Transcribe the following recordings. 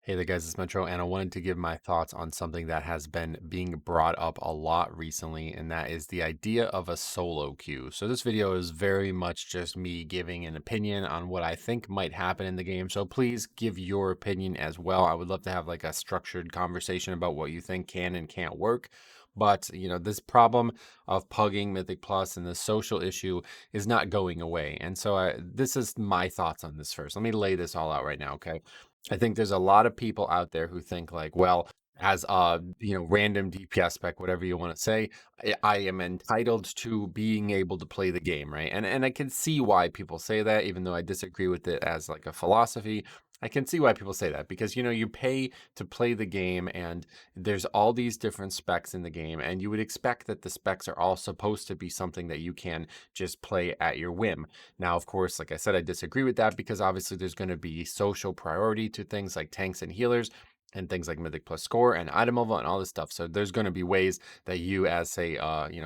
Hey there, guys, it's Metro, and I wanted to give my thoughts on something that has been being brought up a lot recently, and that is the idea of a solo queue. So, this video is very much just me giving an opinion on what I think might happen in the game. So, please give your opinion as well. I would love to have like a structured conversation about what you think can and can't work. But, this problem of pugging Mythic Plus and the social issue is not going away. And so, this is my thoughts on this first. Let me lay this all out right now, okay? I think there's a lot of people out there who think like, well, as a random DPS spec, whatever you want to say, I am entitled to being able to play the game, right? And I can see why people say that, even though I disagree with it as like a philosophy. I can see why people say that because you pay to play the game, and there's all these different specs in the game, and you would expect that the specs are all supposed to be something that you can just play at your whim. Now, of course, like I said, I disagree with that because obviously there's going to be social priority to things like tanks and healers and things like Mythic Plus score and item level and all this stuff. So there's going to be ways that you, as say,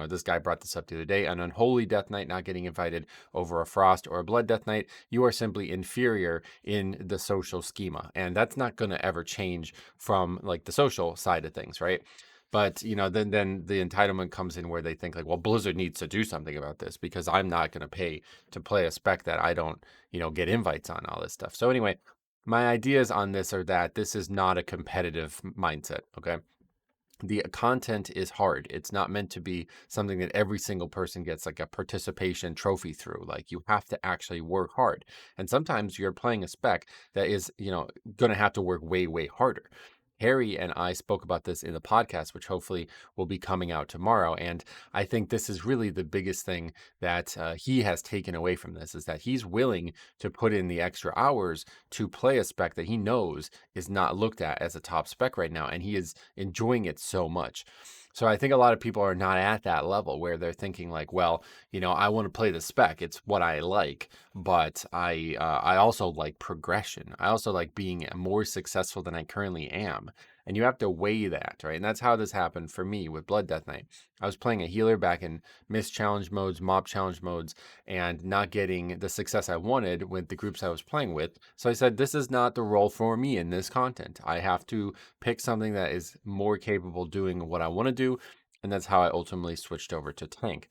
this guy brought this up the other day, an unholy Death Knight not getting invited over a Frost or a Blood Death Knight, you are simply inferior in the social schema. And that's not going to ever change from like the social side of things, right? But then the entitlement comes in where they think like, well, Blizzard needs to do something about this because I'm not going to pay to play a spec that I don't, get invites on, all this stuff. So anyway, my ideas on this are that this is not a competitive mindset. Okay. The content is hard. It's not meant to be something that every single person gets like a participation trophy through. Like you have to actually work hard. And sometimes you're playing a spec that is, going to have to work way, way harder. Harry and I spoke about this in the podcast, which hopefully will be coming out tomorrow. And I think this is really the biggest thing that he has taken away from this is that he's willing to put in the extra hours to play a spec that he knows is not looked at as a top spec right now. And he is enjoying it so much. So I think a lot of people are not at that level where they're thinking like, well, I want to play the spec. It's what I like, but I also like progression. I also like being more successful than I currently am. And you have to weigh that, right? And that's how this happened for me with Blood Death Knight. I was playing a healer back in Mist challenge modes, mob challenge modes, and not getting the success I wanted with the groups I was playing with. So I said, this is not the role for me in this content. I have to pick something that is more capable doing what I want to do. And that's how I ultimately switched over to tank.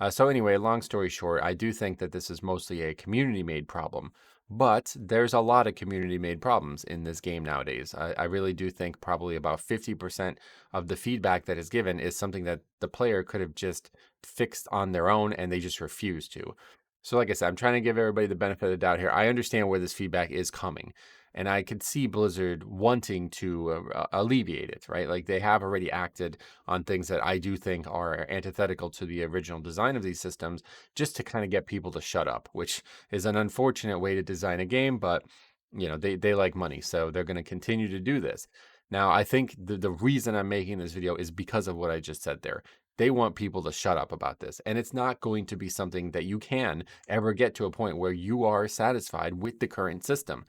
So anyway, long story short, I do think that this is mostly a community-made problem. But there's a lot of community made problems in this game nowadays. I really do think probably about 50% of the feedback that is given is something that the player could have just fixed on their own and they just refuse to. So, like I said, I'm trying to give everybody the benefit of the doubt here. I understand where this feedback is coming, and I could see Blizzard wanting to alleviate it, right? Like they have already acted on things that I do think are antithetical to the original design of these systems just to kind of get people to shut up, which is an unfortunate way to design a game, but they like money, so they're going to continue to do this. Now, I think the reason I'm making this video is because of what I just said there. They want people to shut up about this, and it's not going to be something that you can ever get to a point where you are satisfied with the current system.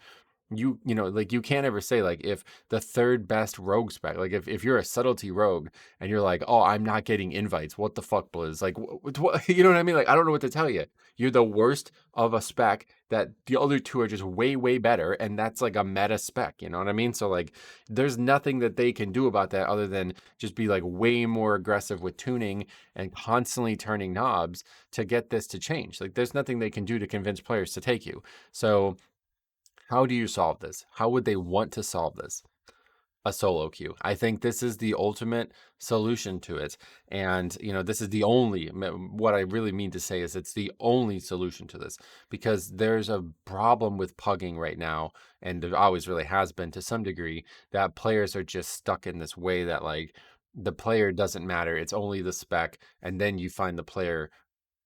Like you can't ever say like if the third best rogue spec, like if you're a subtlety rogue and you're like, oh, I'm not getting invites, what the fuck, Blizz? Like what, you know what I mean? Like I don't know what to tell you. You're the worst of a spec that the other two are just way, way better, and that's like a meta spec, you know what I mean? So like there's nothing that they can do about that other than just be like way more aggressive with tuning and constantly turning knobs to get this to change. Like there's nothing they can do to convince players to take you. So how do you solve this? How would they want to solve this? A solo queue. I think this is the ultimate solution to it. And, this is the only, what I really mean to say is it's the only solution to this because there's a problem with pugging right now. And there always really has been to some degree that players are just stuck in this way that like the player doesn't matter. It's only the spec. And then you find the player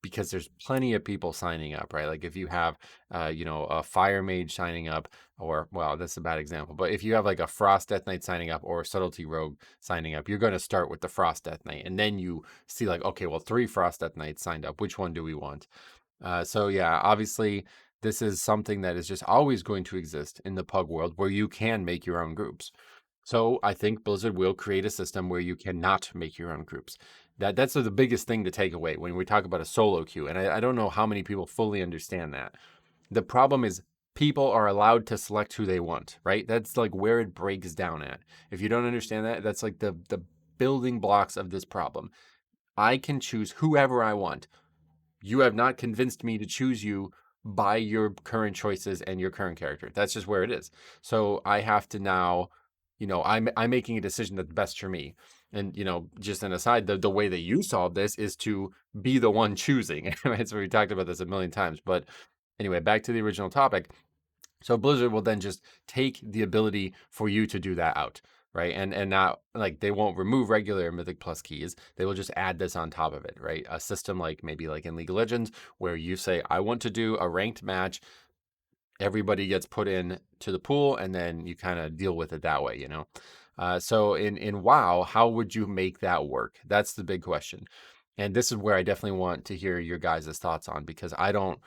because there's plenty of people signing up, right? Like if you have, a fire mage signing up, or well, that's a bad example, but if you have like a frost death knight signing up or a subtlety rogue signing up, you're going to start with the frost death knight, and then you see like, okay, well, 3 frost death knights signed up. Which one do we want? So yeah, obviously, this is something that is just always going to exist in the pug world where you can make your own groups. So I think Blizzard will create a system where you cannot make your own groups. That's the biggest thing to take away when we talk about a solo queue. And I don't know how many people fully understand that. The problem is people are allowed to select who they want, right? That's like where it breaks down at. If you don't understand that, that's like the building blocks of this problem. I can choose whoever I want. You have not convinced me to choose you by your current choices and your current character. That's just where it is. So I have to now, I'm making a decision that's best for me. And just an aside, the way that you solve this is to be the one choosing. Right? So we talked about this a million times. But anyway, back to the original topic. So Blizzard will then just take the ability for you to do that out, right? And not like they won't remove regular Mythic Plus keys. They will just add this on top of it, right? A system like maybe like in League of Legends where you say, I want to do a ranked match. Everybody gets put in to the pool, and then you kind of deal with it that way. So in WoW, how would you make that work? That's the big question. And this is where I definitely want to hear your guys' thoughts on, because I don't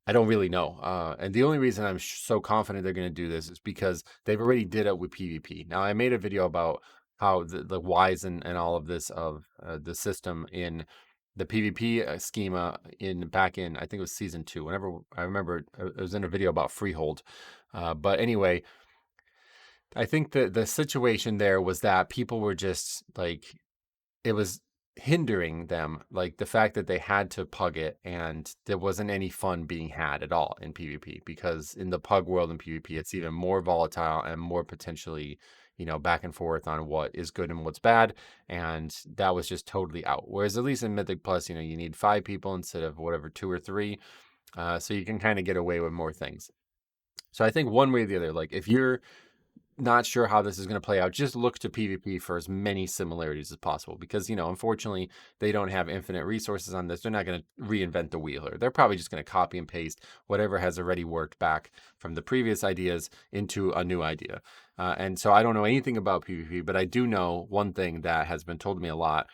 really know. And the only reason I'm so confident they're going to do this is because they've already did it with PvP. Now, I made a video about how the whys and all of this of the system in the PvP schema back in, I think it was season 2. Whenever I remember, it was in a video about Freehold. But anyway, I think the situation there was that people were just like, it was hindering them, like the fact that they had to pug it and there wasn't any fun being had at all in PvP, because in the pug world in PvP it's even more volatile and more potentially back and forth on what is good and what's bad, and that was just totally out. Whereas at least in Mythic Plus, you need 5 people instead of whatever 2 or 3, so you can kind of get away with more things. So I think one way or the other, like if you're not sure how this is going to play out, just look to PvP for as many similarities as possible, because unfortunately they don't have infinite resources on this. They're not going to reinvent the wheel here. They're probably just going to copy and paste whatever has already worked back from the previous ideas into a new idea. And so I don't know anything about PvP, but I do know one thing that has been told to me a lot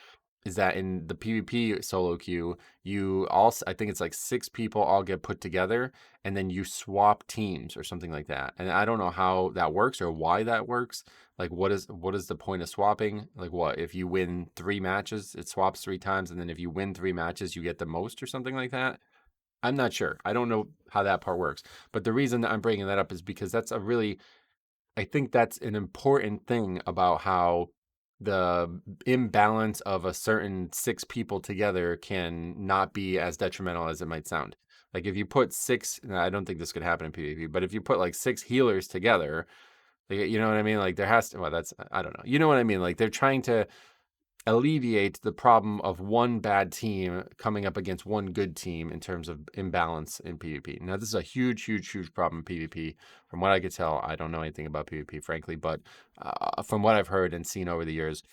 is that in the PvP solo queue, you also, I think it's like 6 people all get put together, and then you swap teams or something like that. And I don't know how that works or why that works. Like what is the point of swapping? Like what, if you win 3 matches, it swaps 3 times, and then if you win 3 matches, you get the most or something like that? I'm not sure. I don't know how that part works. But the reason that I'm bringing that up is because I think that's an important thing about how the imbalance of a certain 6 people together can not be as detrimental as it might sound. Like if you put 6, I don't think this could happen in PvP, but if you put like 6 healers together, like, you know what I mean? Like there has to, well, that's, I don't know. You know what I mean? Like they're trying to alleviate the problem of one bad team coming up against one good team in terms of imbalance in PvP. Now, this is a huge, huge, huge problem in PvP. From what I could tell, I don't know anything about PvP, frankly, but from what I've heard and seen over the years,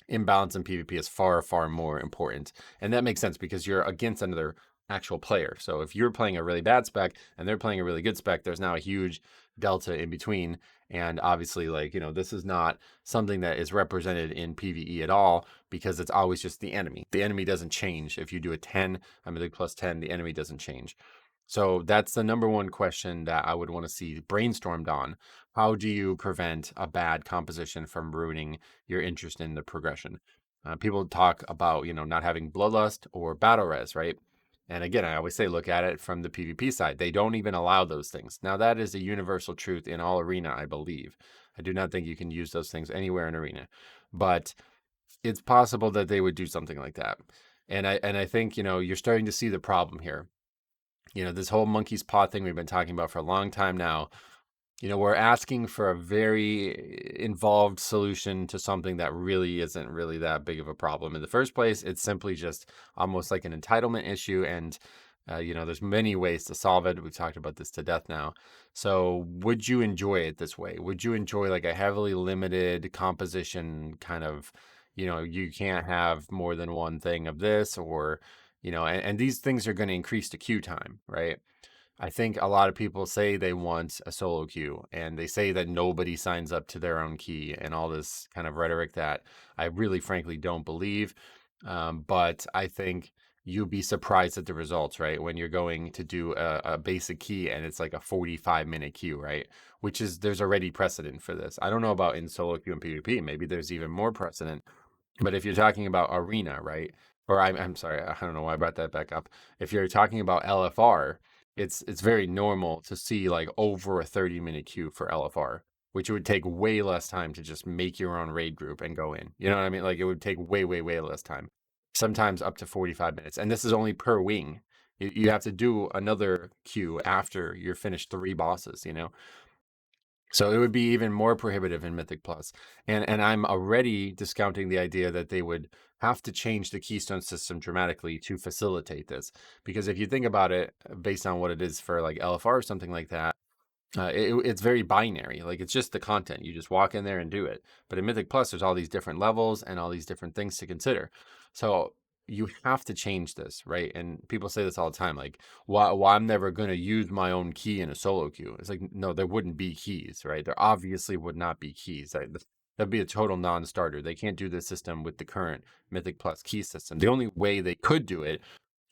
imbalance in PvP is far, far more important. And that makes sense because you're against another actual player. So if you're playing a really bad spec and they're playing a really good spec, there's now a huge delta in between. And obviously, like, this is not something that is represented in PvE at all, because it's always just the enemy. The enemy doesn't change. If you do a 10, I'm a plus 10, the enemy doesn't change. So that's the number one question that I would want to see brainstormed on. How do you prevent a bad composition from ruining your interest in the progression? People talk about, not having bloodlust or battle res, right? And again, I always say, look at it from the PvP side. They don't even allow those things. Now, that is a universal truth in all arena, I believe. I do not think you can use those things anywhere in arena, but it's possible that they would do something like that. And I think, you're starting to see the problem here. This whole monkey's paw thing we've been talking about for a long time now. We're asking for a very involved solution to something that really isn't really that big of a problem in the first place. It's simply just almost like an entitlement issue. And, there's many ways to solve it. We've talked about this to death now. So would you enjoy it this way? Would you enjoy like a heavily limited composition kind of, you can't have more than one thing of this, or, and these things are going to increase the queue time, right? I think a lot of people say they want a solo queue, and they say that nobody signs up to their own key and all this kind of rhetoric that I really frankly don't believe. But I think you'd be surprised at the results, right? When you're going to do a basic key and it's like a 45-minute queue, right? Which is, there's already precedent for this. I don't know about in solo queue and PvP. Maybe there's even more precedent. But if you're talking about arena, right? Or I'm sorry, I don't know why I brought that back up. If you're talking about LFR, it's very normal to see like over a 30-minute queue for LFR, which it would take way less time to just make your own raid group and go in. You know what I mean? Like it would take way, way, way less time. Sometimes up to 45 minutes. And this is only per wing. You have to do another queue after you're finished 3 bosses, you know? So it would be even more prohibitive in Mythic Plus. And I'm already discounting the idea that they would have to change the keystone system dramatically to facilitate this. Because if you think about it, based on what it is for like LFR or something like that, it's very binary. Like it's just the content. You just walk in there and do it. But in Mythic Plus, there's all these different levels and all these different things to consider. So you have to change this, right? And people say this all the time, like, why I'm never going to use my own key in a solo queue. It's like, no, there wouldn't be keys, right? There obviously would not be keys. That'd be a total non-starter. They can't do this system with the current Mythic Plus key system. The only way they could do it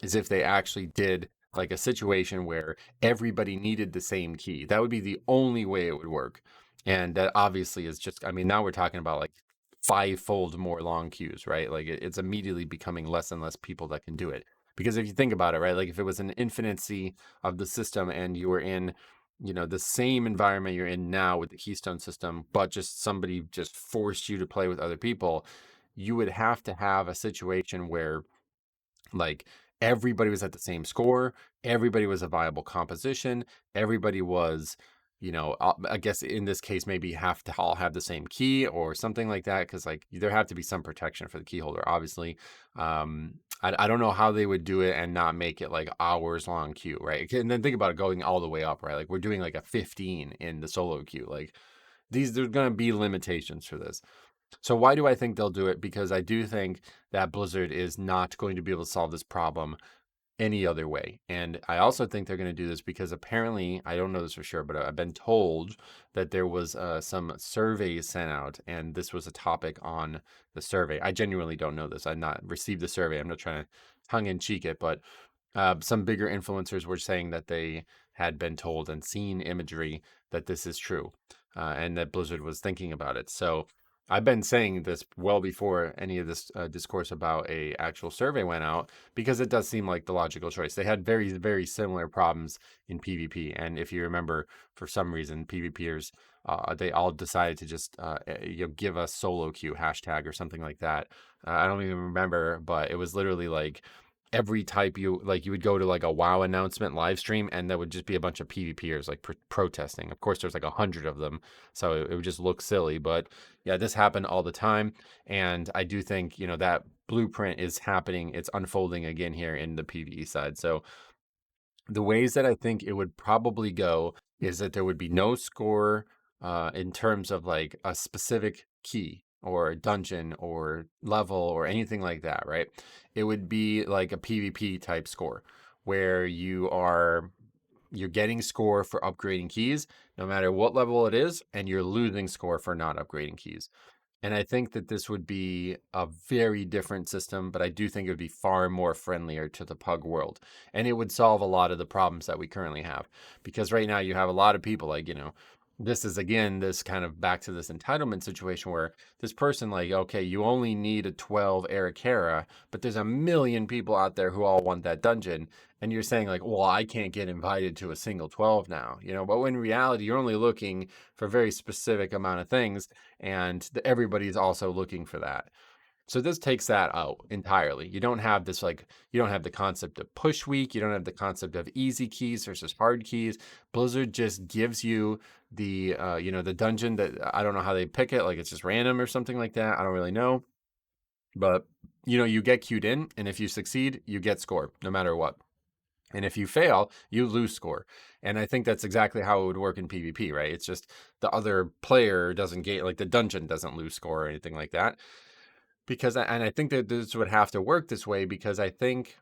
is if they actually did like a situation where everybody needed the same key. That would be the only way it would work. And that obviously is just, I mean, now we're talking about like 5-fold more long queues, right? Like it's immediately becoming less and less people that can do it. Because if you think about it, right, like if it was an infinity of the system and you were in, you know, the same environment you're in now with the keystone system, but just somebody just forced you to play with other people, you would have to have a situation where like everybody was at the same score, everybody was a viable composition, everybody was, you know, I guess in this case maybe have to all have the same key or something like that, because like there have to be some protection for the key holder, obviously. I don't know how they would do it and not make it like hours long queue, right? And then think about it going all the way up, right? Like we're doing like a 15 in the solo queue. Like there's going to be limitations for this. So why do I think they'll do it? Because I do think that Blizzard is not going to be able to solve this problem any other way. And I also think they're going to do this because apparently, I don't know this for sure, but I've been told that there was some surveys sent out, and this was a topic on the survey. I genuinely don't know this. I've not received the survey. I'm not trying to tongue in cheek it, but some bigger influencers were saying that they had been told and seen imagery that this is true, and that Blizzard was thinking about it. So I've been saying this well before any of this discourse about a actual survey went out, because it does seem like the logical choice. They had very, very similar problems in PvP, and if you remember, for some reason, PvPers they all decided to just give us solo queue hashtag or something like that. I don't even remember, but it was literally like every type you like, you would go to like a WoW announcement live stream, and there would just be a bunch of PvPers like protesting. Of course, there's like 100 of them, so it would just look silly. But yeah, this happened all the time, and I do think, you know, that blueprint is happening. It's unfolding again here in the PvE side. So the ways that I think it would probably go is that there would be no score in terms of like a specific key or dungeon or level or anything like that, right? It would be like a PvP type score where you're getting score for upgrading keys no matter what level it is, and you're losing score for not upgrading keys. And I think that this would be a very different system, but I do think it would be far more friendlier to the pug world. And it would solve a lot of the problems that we currently have. Because right now you have a lot of people like, you know, this is again, this kind of back to this entitlement situation where this person, like, okay, you only need a 12 Arakara, but there's a million people out there who all want that dungeon. And you're saying, like, well, I can't get invited to a single 12 now, you know, but in reality, you're only looking for a very specific amount of things, and everybody's also looking for that. So this takes that out entirely. You don't have this like, you don't have the concept of push week, you don't have the concept of easy keys versus hard keys. Blizzard just gives you the you know, the dungeon that I don't know how they pick it, like it's just random or something like that. I don't really know. But you know, you get queued in, and if you succeed, you get score no matter what. And if you fail, you lose score. And I think that's exactly how it would work in PvP, right? It's just the other player doesn't get, like the dungeon doesn't lose score or anything like that. And I think that this would have to work this way because I think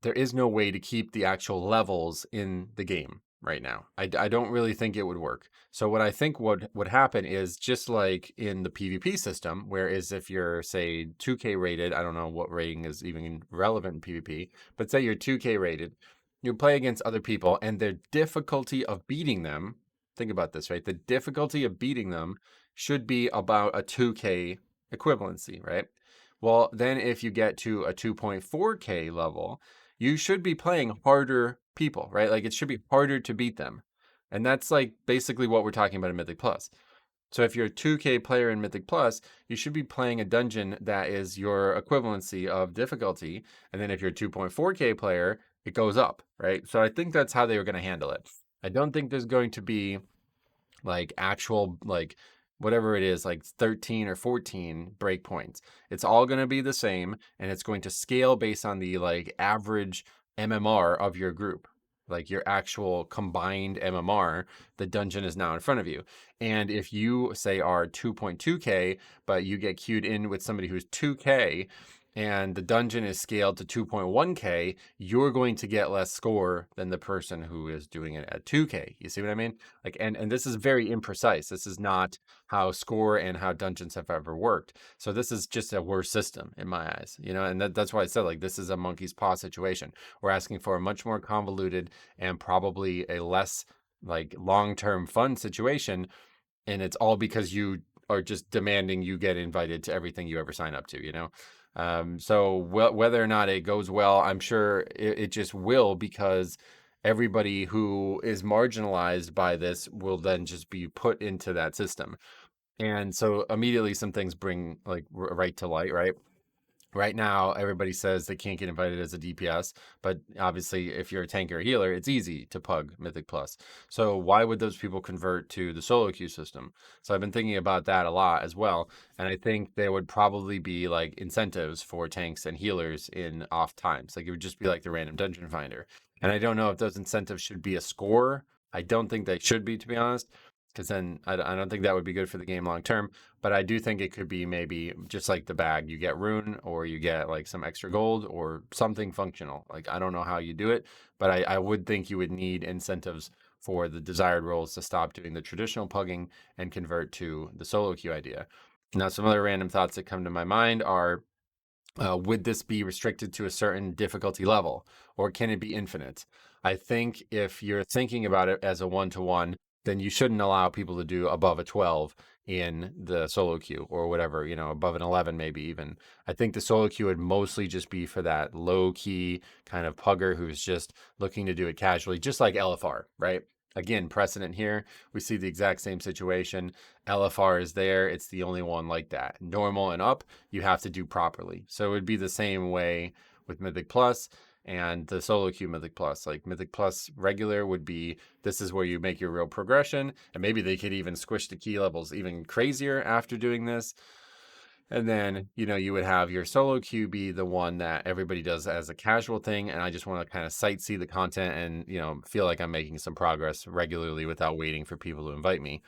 there is no way to keep the actual levels in the game right now. I don't really think it would work. So what I think would happen is just like in the PvP system, whereas if you're say 2K rated, I don't know what rating is even relevant in PvP, but say you're 2K rated, you play against other people and their difficulty of beating them, think about this, right? The difficulty of beating them should be about a 2K equivalency, right? Well, then if you get to a 2.4K level, you should be playing harder people, right? Like it should be harder to beat them. And that's like basically what we're talking about in Mythic Plus. So if you're a 2K player in Mythic Plus, you should be playing a dungeon that is your equivalency of difficulty. And then if you're a 2.4K player, it goes up, right? So I think that's how they were going to handle it. I don't think there's going to be like actual like whatever it is, like 13 or 14 breakpoints. It's all going to be the same, and it's going to scale based on the like average MMR of your group, like your actual combined MMR. The dungeon is now in front of you, and if you say are 2.2K but you get queued in with somebody who's 2K and the dungeon is scaled to 2.1K, you're going to get less score than the person who is doing it at 2K. You see what I mean? Like, and this is very imprecise. This is not how score and how dungeons have ever worked. So this is just a worse system in my eyes, you know, and that's why I said like this is a monkey's paw situation. We're asking for a much more convoluted and probably a less like long-term fun situation, and it's all because you are just demanding you get invited to everything you ever sign up to, you know. So whether or not it goes well, I'm sure it just will, because everybody who is marginalized by this will then just be put into that system. And so immediately some things bring like right to light, right? Right now, everybody says they can't get invited as a DPS, but obviously, if you're a tank or a healer, it's easy to pug Mythic Plus. So why would those people convert to the solo queue system? So I've been thinking about that a lot as well, and I think there would probably be like incentives for tanks and healers in off times. Like it would just be like the random dungeon finder. And I don't know if those incentives should be a score. I don't think they should be, to be honest, because then I don't think that would be good for the game long term. But I do think it could be maybe just like the bag. You get rune, or you get like some extra gold or something functional. Like I don't know how you do it, but I would think you would need incentives for the desired roles to stop doing the traditional pugging and convert to the solo queue idea. Now, some other random thoughts that come to my mind are, would this be restricted to a certain difficulty level, or can it be infinite? I think if you're thinking about it as a one-to-one, then you shouldn't allow people to do above a 12 in the solo queue, or whatever, you know, above an 11 maybe even. I think the solo queue would mostly just be for that low key kind of pugger who's just looking to do it casually, just like LFR, right? Again, precedent here. We see the exact same situation. LFR is there. It's the only one like that. Normal and up, you have to do properly. So it would be the same way with Mythic Plus and the solo queue Mythic Plus. Like Mythic Plus regular would be, this is where you make your real progression, and maybe they could even squish the key levels even crazier after doing this. And then, you know, you would have your solo queue be the one that everybody does as a casual thing. And I just want to kind of sightsee the content and, you know, feel like I'm making some progress regularly without waiting for people to invite me.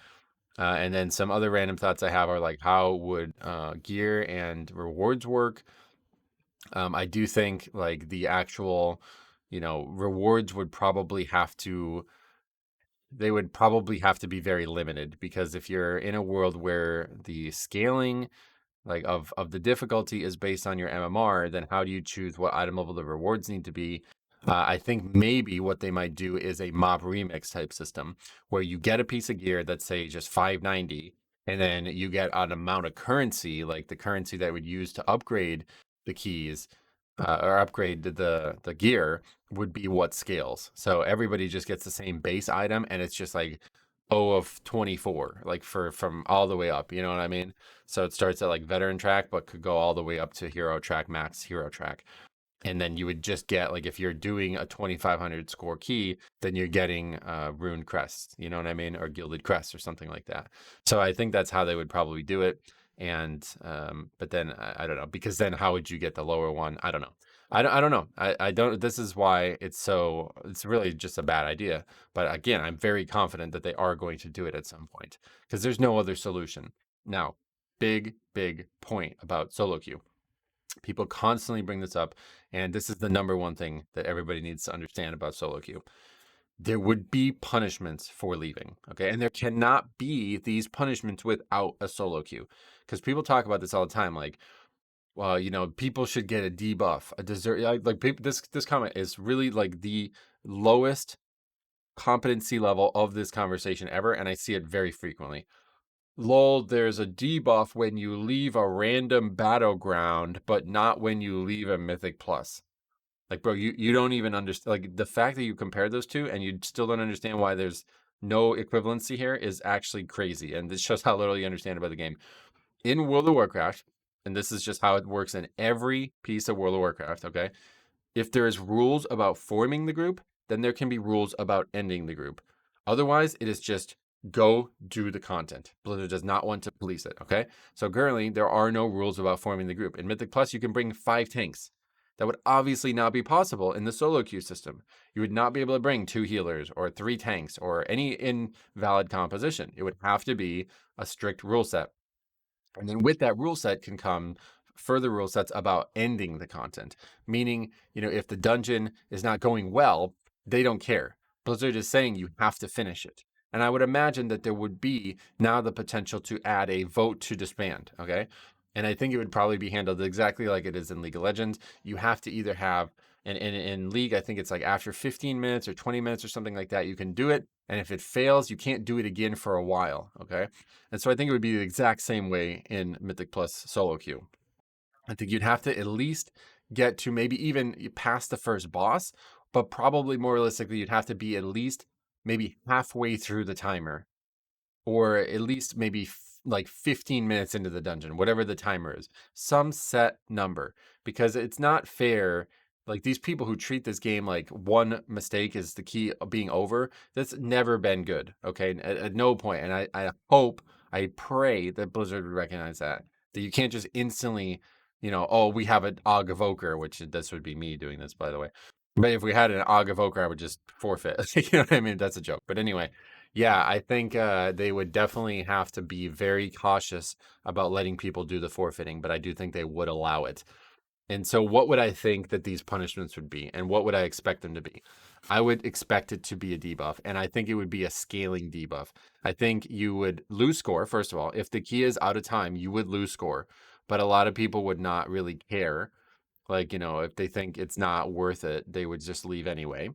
And then some other random thoughts I have are like, how would gear and rewards work? I do think like the actual, you know, rewards would probably have to, they would probably have to be very limited, because if you're in a world where the scaling like of the difficulty is based on your MMR, then how do you choose what item level the rewards need to be? I think maybe what they might do is a mob remix type system where you get a piece of gear that's say just 590, and then you get an amount of currency, like the currency that would use to upgrade the keys, or upgrade the gear would be what scales. So everybody just gets the same base item, and it's just like O of 24, like from all the way up. You know what I mean? So it starts at like veteran track, but could go all the way up to hero track, max hero track. And then you would just get like, if you're doing a 2500 score key, then you're getting rune crest, you know what I mean, or gilded crest or something like that. So I think that's how they would probably do it. And but then I don't know, because then how would you get the lower one? I don't know. I don't know. I don't. This is why it's really just a bad idea. But again, I'm very confident that they are going to do it at some point, because there's no other solution. Now, big point about solo queue. People constantly bring this up, and this is the number one thing that everybody needs to understand about solo queue. There would be punishments for leaving, okay? And there cannot be these punishments without a solo queue, because people talk about this all the time, like, well, you know, people should get a debuff, a desert. Like people, this comment is really like the lowest competency level of this conversation ever, and I see it very frequently. Lol, there's a debuff when you leave a random battleground, but not when you leave a Mythic Plus. Like, bro, you don't even understand. Like, the fact that you compare those two and you still don't understand why there's no equivalency here is actually crazy. And this shows how little you understand about the game. In World of Warcraft, and this is just how it works in every piece of World of Warcraft, okay? If there is rules about forming the group, then there can be rules about ending the group. Otherwise, it is just go do the content. Blizzard does not want to police it, okay? So currently, there are no rules about forming the group. In Mythic Plus, you can bring 5 tanks. That would obviously not be possible in the solo queue system. You would not be able to bring 2 healers or 3 tanks or any invalid composition. It would have to be a strict rule set. And then with that rule set can come further rule sets about ending the content, meaning, if the dungeon is not going well, they don't care. Blizzard is saying you have to finish it. And I would imagine that there would be now the potential to add a vote to disband, okay? And I think it would probably be handled exactly like it is in League of Legends. You have to either have, and in League, I think it's like after 15 minutes or 20 minutes or something like that, you can do it. And if it fails, you can't do it again for a while, okay? And so I think it would be the exact same way in Mythic Plus solo queue. I think you'd have to at least get to maybe even past the first boss, but probably more realistically, you'd have to be at least maybe halfway through the timer, or at least maybe like 15 minutes into the dungeon, whatever the timer is, some set number, because it's not fair. Like, these people who treat this game like one mistake is the key of being over, that's never been good, okay? At no point. And I hope, I pray that Blizzard would recognize that you can't just instantly, oh, we have an Og Evoker, which this would be me doing this, by the way. But if we had an Og Evoker, I would just forfeit. You know what I mean? That's a joke. But anyway, yeah, I think they would definitely have to be very cautious about letting people do the forfeiting, but I do think they would allow it. And so what would I think that these punishments would be, and what would I expect them to be? I would expect it to be a debuff, and I think it would be a scaling debuff. I think you would lose score, first of all. If the key is out of time, you would lose score, but a lot of people would not really care. Like, if they think it's not worth it, they would just leave anyway.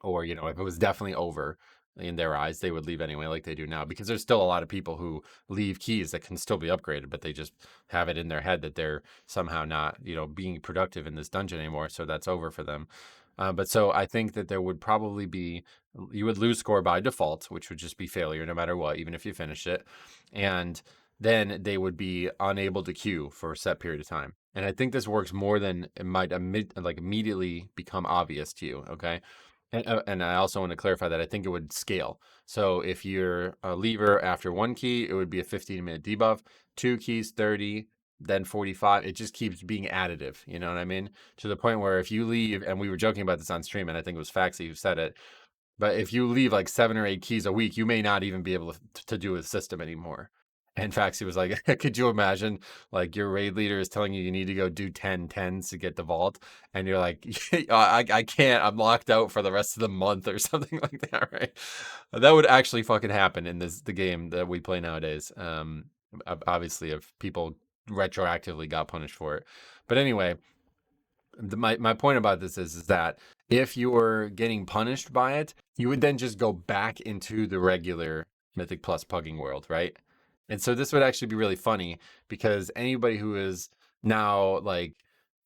Or, if it was definitely over in their eyes, they would leave anyway, like they do now, because there's still a lot of people who leave keys that can still be upgraded, but they just have it in their head that they're somehow not, being productive in this dungeon anymore. So that's over for them. But so I think that there would probably be, you would lose score by default, which would just be failure no matter what, even if you finish it. And then they would be unable to queue for a set period of time. And I think this works more than it might immediately become obvious to you. Okay. And I also want to clarify that I think it would scale. So if you're a lever after 1 key, it would be a 15-minute debuff, 2 keys, 30, then 45. It just keeps being additive. You know what I mean? To the point where if you leave, and we were joking about this on stream, and I think it was Faxi who said it, but if you leave like 7 or 8 keys a week, you may not even be able to do a system anymore. In fact, he was like, could you imagine, like, your raid leader is telling you need to go do 10 tens to get the vault, and you're like, I can't, I'm locked out for the rest of the month or something like that, right? That would actually fucking happen in the game that we play nowadays. Obviously, if people retroactively got punished for it. But anyway, my point about this is that if you were getting punished by it, you would then just go back into the regular Mythic Plus pugging world, right? And so this would actually be really funny, because anybody who is now like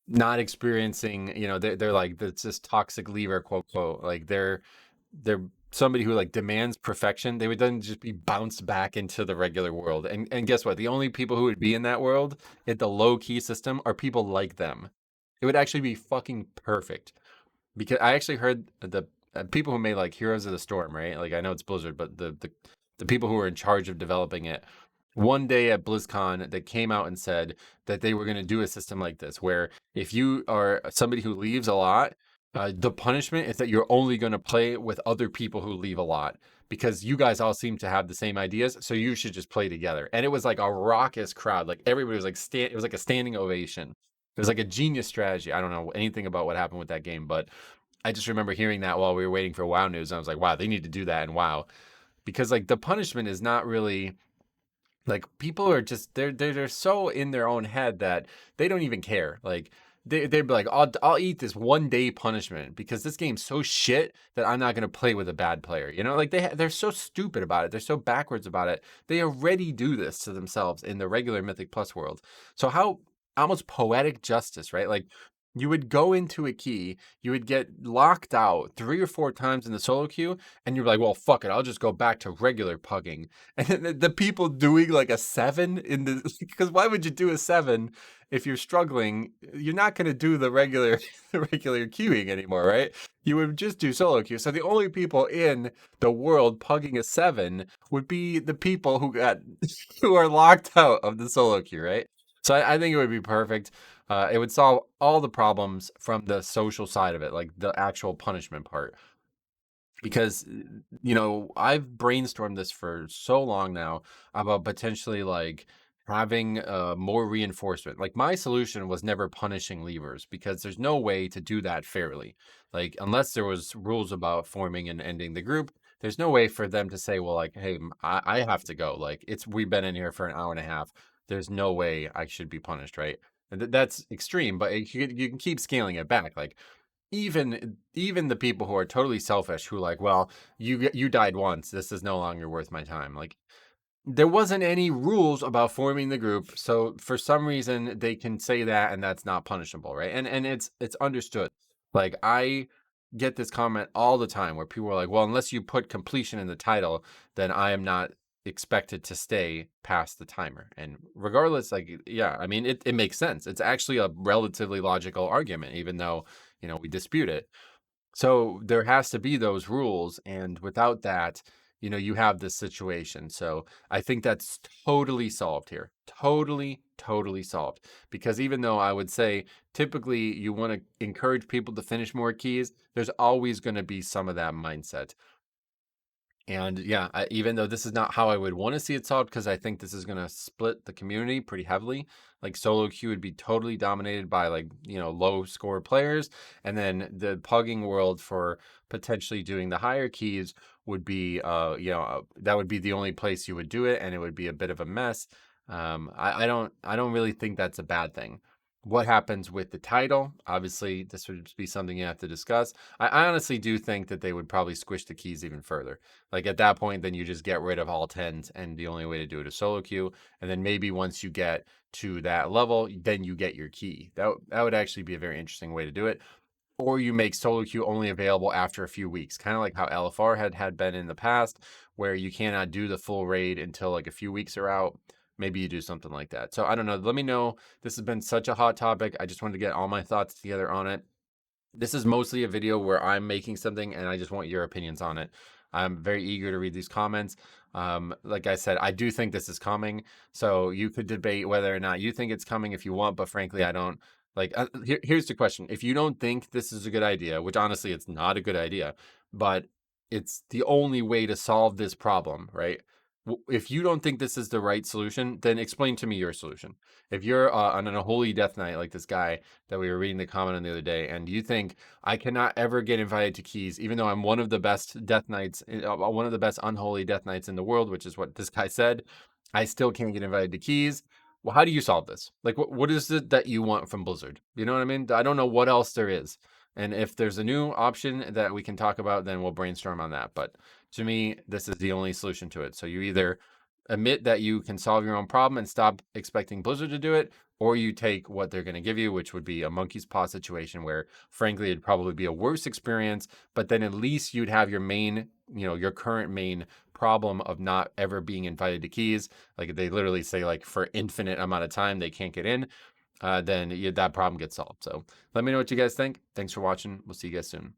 not experiencing, they're like, that's this toxic lever, quote quote, like they're somebody who like demands perfection, they would then just be bounced back into the regular world. And guess what? The only people who would be in that world at the low key system are people like them. It would actually be fucking perfect, because I actually heard the people who made like Heroes of the Storm, right? Like, I know it's Blizzard, but the people who were in charge of developing it, one day at BlizzCon, they came out and said that they were going to do a system like this, where if you are somebody who leaves a lot, the punishment is that you're only going to play with other people who leave a lot, because you guys all seem to have the same ideas, so you should just play together. And it was like a raucous crowd. Like, everybody was like, it was like a standing ovation. It was like a genius strategy. I don't know anything about what happened with that game, but I just remember hearing that while we were waiting for WoW news. And I was like, wow, they need to do that in WoW, because like the punishment is not really, like, people are just, they're so in their own head that they don't even care. Like, they'd be like, I'll eat this 1 day punishment because this game's so shit that I'm not gonna play with a bad player. Like, they're so stupid about it. They're so backwards about it. They already do this to themselves in the regular Mythic Plus world. So how almost poetic justice, right? Like, You would go into a key, you would get locked out 3 or 4 times in the solo queue, and you're like, "Well, fuck it, I'll just go back to regular pugging." And then the people doing like a 7 in the because why would you do a 7 if you're struggling? You're not gonna do the regular the regular queuing anymore, right? You would just do solo queue. So the only people in the world pugging a 7 would be the people who got who are locked out of the solo queue, right? So I think it would be perfect. It would solve all the problems from the social side of it, like the actual punishment part. Because, I've brainstormed this for so long now about potentially like having more reinforcement. Like my solution was never punishing levers because there's no way to do that fairly. Like unless there was rules about forming and ending the group, there's no way for them to say, well, like, hey, I have to go. Like we've been in here for an hour and a half. There's no way I should be punished, right? And that's extreme, but you can keep scaling it back. Like even the people who are totally selfish who like, well, you died once, this is no longer worth my time, like there wasn't any rules about forming the group, so for some reason they can say that and that's not punishable, right? And it's understood. Like I get this comment all the time where people are like, well, unless you put completion in the title, then I am not expected to stay past the timer. And regardless, like, yeah, I mean it makes sense. It's actually a relatively logical argument, even though we dispute it. So there has to be those rules, and without that, you have this situation. So I think that's totally solved here. Totally, totally solved. Because even though I would say typically you want to encourage people to finish more keys, there's always going to be some of that mindset. And yeah, even though this is not how I would want to see it solved, because I think this is going to split the community pretty heavily. Like solo queue would be totally dominated by like, low score players. And then the pugging world for potentially doing the higher keys would be, that would be the only place you would do it. And it would be a bit of a mess. I don't really think that's a bad thing. What happens with the title? Obviously, this would be something you have to discuss. I honestly do think that they would probably squish the keys even further. Like at that point, then you just get rid of all tens, and the only way to do it is solo queue. And then maybe once you get to that level, then you get your key. That would actually be a very interesting way to do it. Or you make solo queue only available after a few weeks, kind of like how LFR had been in the past, where you cannot do the full raid until like a few weeks are out. Maybe you do something like that. So I don't know. Let me know. This has been such a hot topic. I just wanted to get all my thoughts together on it. This is mostly a video where I'm making something and I just want your opinions on it. I'm very eager to read these comments. Like I said, I do think this is coming. So you could debate whether or not you think it's coming if you want, but frankly, I don't. Like, here's the question. If you don't think this is a good idea, which honestly, it's not a good idea, but it's the only way to solve this problem, right? If you don't think this is the right solution, then explain to me your solution. If you're on a holy death knight like this guy that we were reading the comment on the other day, and you think I cannot ever get invited to keys, even though I'm one of the best death knights, one of the best unholy death knights in the world, which is what this guy said, I still can't get invited to keys. Well, how do you solve this? Like, what is it that you want from Blizzard? You know what I mean? I don't know what else there is. And if there's a new option that we can talk about, then we'll brainstorm on that. But to me, this is the only solution to it. So you either admit that you can solve your own problem and stop expecting Blizzard to do it, or you take what they're going to give you, which would be a monkey's paw situation where, frankly, it'd probably be a worse experience, but then at least you'd have your main, your current main problem of not ever being invited to keys. Like they literally say, like for infinite amount of time, they can't get in. Then that problem gets solved. So let me know what you guys think. Thanks for watching. We'll see you guys soon.